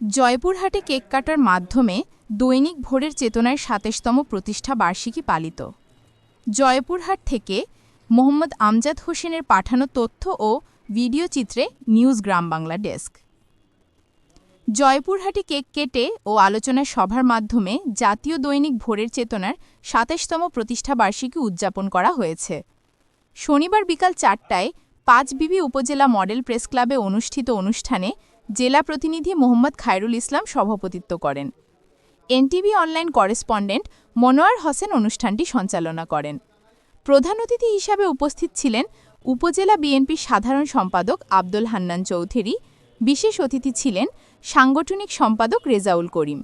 জয়পুরহাটে cake কাটার মাধ্যমে দৈনিক ভোরের চেতনার ২৭তম প্রতিষ্ঠা বার্ষিকী পালিত। জয়পুরহাট থেকে মোহাম্মদ আমজাদ হোসেনের পাঠানো তথ্য ও ভিডিও চিত্রে নিউজ গ্রাম বাংলা ডেস্ক। জয়পুরহাটে কেক কেটে ও আলোচনা সভার মাধ্যমে জাতীয় দৈনিক ভোরের চেতনার ২৭তম প্রতিষ্ঠা বার্ষিকী উদযাপন করা হয়েছে। শনিবার বিকাল ৪টায় পাঁচবিবি উপজেলা মডেল প্রেস ক্লাবে অনুষ্ঠিত অনুষ্ঠানে জেলা প্রতিনিধি মোহাম্মদ খায়রুল ইসলাম সভাপতিত্ব করেন। NTV online correspondent Monowar Hossain অনুষ্ঠানটি সঞ্চালনা করেন। প্রধান অতিথি হিসাবে উপস্থিত ছিলেন উপজেলা বিএনপির সাধারণ সম্পাদক আব্দুল হান্নান চৌধুরী। বিশেষ অতিথি ছিলেন সাংগঠনিক সম্পাদক রেজাউল করিম।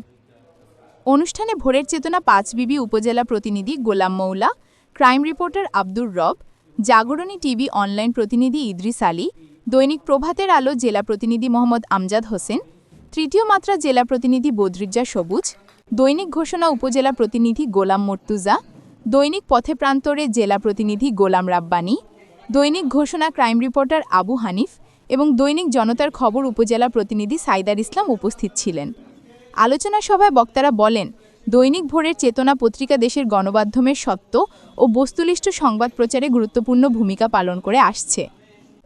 অনুষ্ঠানে ভোরের চেতনা পাঁচবিবি উপজেলা প্রতিনিধি গোলাম মৌলা, ক্রাইম রিপোর্টার আব্দুর রব, জাগরণী টিভি অনলাইন প্রতিনিধি ইদ্রিস আলী, দৈনিক প্রভাতের আলো জেলা প্রতিনিধি মোহাম্মদ আমজাদ হোসেন, তৃতীয় মাত্রা জেলা প্রতিনিধি বদরুজ্জা সবুজ, দৈনিক ঘোষণা উপজেলা প্রতিনিধি গোলাম মর্তুজা, দৈনিক পথে প্রান্তরে জেলা প্রতিনিধি গোলাম রাব্বানী, দৈনিক ঘোষণা ক্রাইম রিপোর্টার আবু হানিফ এবং দৈনিক জনতার খবর উপজেলা প্রতিনিধি সাইদার ইসলাম উপস্থিত ছিলেন। আলোচনা সভায় বক্তারা বলেন, দৈনিক ভোরের চেতনা পত্রিকা দেশের গণমাধ্যমের সত্য ও বস্তুনিষ্ঠ সংবাদ প্রচারে গুরুত্বপূর্ণ ভূমিকা পালন করে আসছে।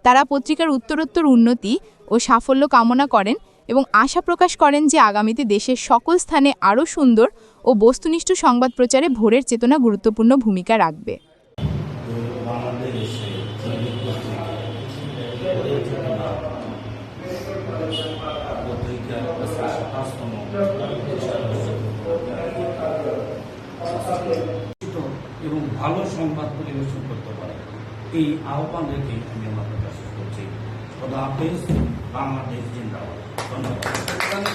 তারা পত্রিকার উত্তরোত্তর উন্নতি ও সাফল্য কামনা করেন এবং আশা প্রকাশ করেন যে আগামীতে দেশের সকল স্থানে আরও সুন্দর ও বস্তুনিষ্ঠ সংবাদ প্রচারে ভোরের চেতনা গুরুত্বপূর্ণ ভূমিকা রাখবে। এবং ভালো সংবাদ পরিবেশন করতে পারে, এই আহ্বান রেখে আমি আমার প্রকাশ করছি। খোদা হাফেজ। বাংলাদেশ জিন্দাবাদ। ধন্যবাদ।